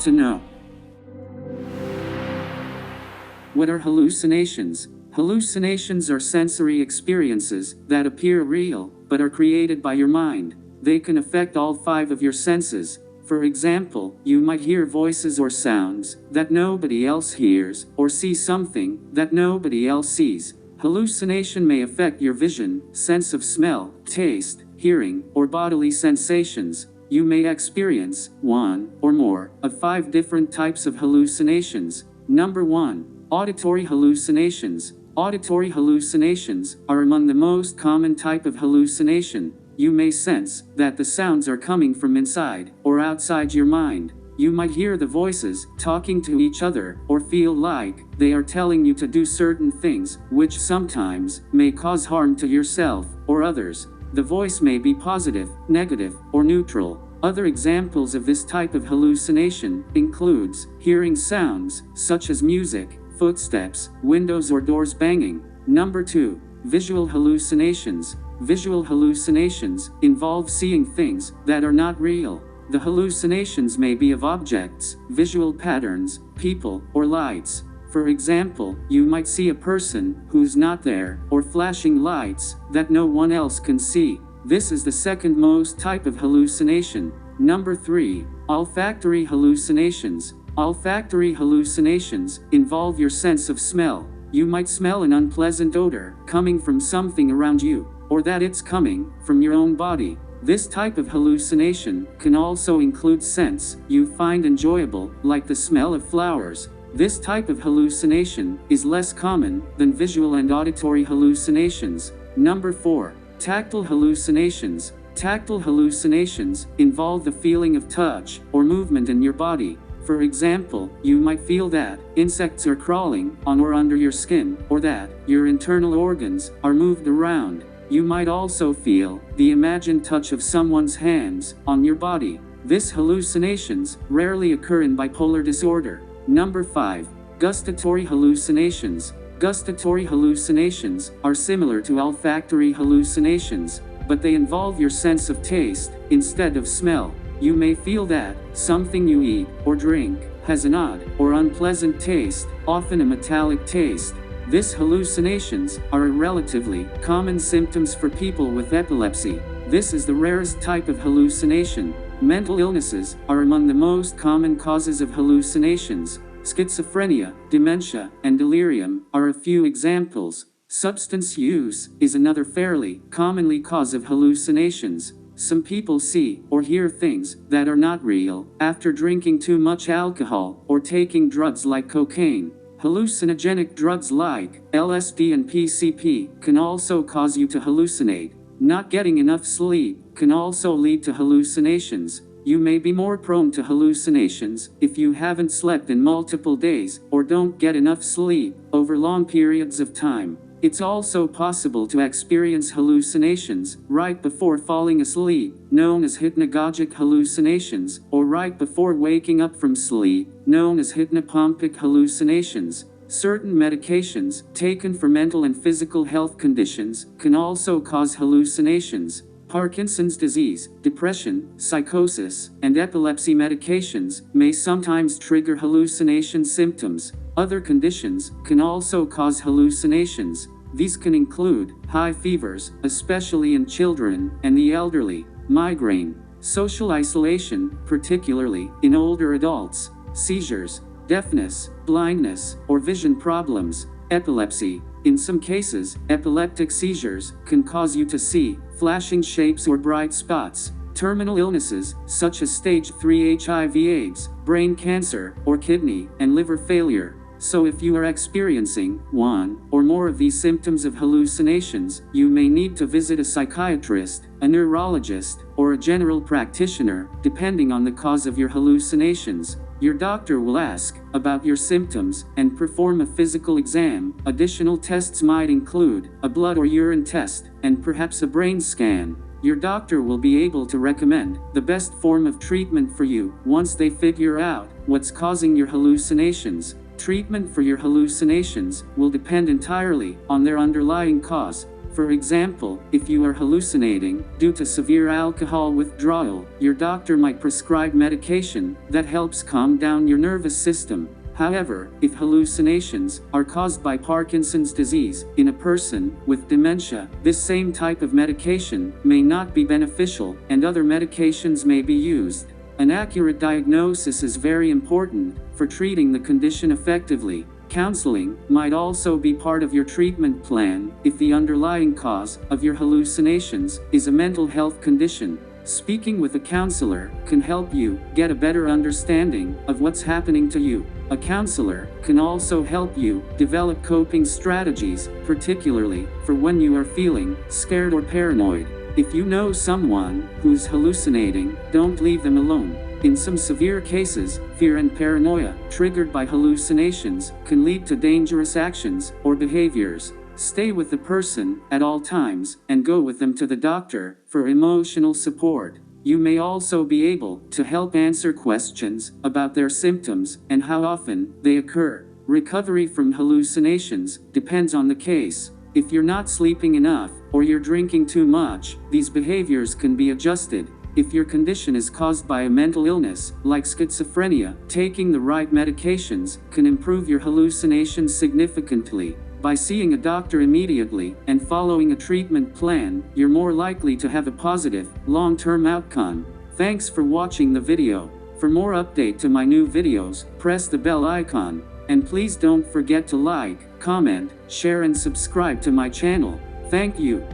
to know. What are hallucinations? Hallucinations are sensory experiences that appear real, but are created by your mind. They can affect all 5 of your senses. For example, you might hear voices or sounds that nobody else hears, or see something that nobody else sees. Hallucination may affect your vision, sense of smell, taste, hearing, or bodily sensations. You may experience 1 or more of 5 different types of hallucinations. Number 1. Auditory hallucinations. Auditory hallucinations are among the most common type of hallucination. You may sense that the sounds are coming from inside or outside your mind. You might hear the voices talking to each other, or feel like they are telling you to do certain things, which sometimes may cause harm to yourself or others. The voice may be positive, negative, or neutral. Other examples of this type of hallucination includes hearing sounds such as music, footsteps, windows or doors banging. Number 2. Visual hallucinations. Visual hallucinations involve seeing things that are not real. The hallucinations may be of objects, visual patterns, people, or lights. For example, you might see a person who's not there, or flashing lights that no one else can see. This is the second most type of hallucination. Number 3. Olfactory hallucinations. Olfactory hallucinations involve your sense of smell. You might smell an unpleasant odor coming from something around you, or that it's coming from your own body. This type of hallucination can also include scents you find enjoyable, like the smell of flowers. This type of hallucination is less common than visual and auditory hallucinations. Number 4. Tactile hallucinations. Tactile hallucinations involve the feeling of touch or movement in your body. For example, you might feel that insects are crawling on or under your skin, or that your internal organs are moved around. You might also feel the imagined touch of someone's hands on your body. These hallucinations rarely occur in bipolar disorder. Number 5. Gustatory hallucinations. Gustatory hallucinations are similar to olfactory hallucinations, but they involve your sense of taste instead of smell. You may feel that something you eat or drink has an odd or unpleasant taste, often a metallic taste. These hallucinations are relatively common symptoms for people with epilepsy. This is the rarest type of hallucination. Mental illnesses are among the most common causes of hallucinations. Schizophrenia, dementia, and delirium are a few examples. Substance use is another fairly commonly cause of hallucinations. Some people see or hear things that are not real after drinking too much alcohol or taking drugs like cocaine. Hallucinogenic drugs like LSD and PCP can also cause you to hallucinate. Not getting enough sleep can also lead to hallucinations. You may be more prone to hallucinations if you haven't slept in multiple days or don't get enough sleep over long periods of time. It's also possible to experience hallucinations right before falling asleep, known as hypnagogic hallucinations, or right before waking up from sleep, known as hypnopompic hallucinations. Certain medications taken for mental and physical health conditions can also cause hallucinations. Parkinson's disease, depression, psychosis, and epilepsy medications may sometimes trigger hallucination symptoms. Other conditions can also cause hallucinations. These can include high fevers, especially in children and the elderly, migraine, social isolation, particularly in older adults, seizures, deafness, blindness, or vision problems, epilepsy. In some cases, epileptic seizures can cause you to see flashing shapes or bright spots. Terminal illnesses, such as stage 3 HIV/AIDS, brain cancer, or kidney and liver failure. So if you are experiencing one or more of these symptoms of hallucinations, you may need to visit a psychiatrist, a neurologist, or a general practitioner, depending on the cause of your hallucinations. Your doctor will ask about your symptoms and perform a physical exam. Additional tests might include a blood or urine test, and perhaps a brain scan. Your doctor will be able to recommend the best form of treatment for you once they figure out what's causing your hallucinations. Treatment for your hallucinations will depend entirely on their underlying cause. For example, if you are hallucinating due to severe alcohol withdrawal, your doctor might prescribe medication that helps calm down your nervous system. However, if hallucinations are caused by Parkinson's disease in a person with dementia, this same type of medication may not be beneficial, and other medications may be used. An accurate diagnosis is very important for treating the condition effectively. Counseling might also be part of your treatment plan if the underlying cause of your hallucinations is a mental health condition. Speaking with a counselor can help you get a better understanding of what's happening to you. A counselor can also help you develop coping strategies, particularly for when you are feeling scared or paranoid. If you know someone who's hallucinating, don't leave them alone. In some severe cases, fear and paranoia triggered by hallucinations can lead to dangerous actions or behaviors. Stay with the person at all times and go with them to the doctor for emotional support. You may also be able to help answer questions about their symptoms and how often they occur. Recovery from hallucinations depends on the case. If you're not sleeping enough or you're drinking too much, these behaviors can be adjusted. If your condition is caused by a mental illness, like schizophrenia, taking the right medications can improve your hallucinations significantly. By seeing a doctor immediately and following a treatment plan, you're more likely to have a positive, long-term outcome. Thanks for watching the video. For more update to my new videos, press the bell icon. And please don't forget to like, comment, share and subscribe to my channel. Thank you.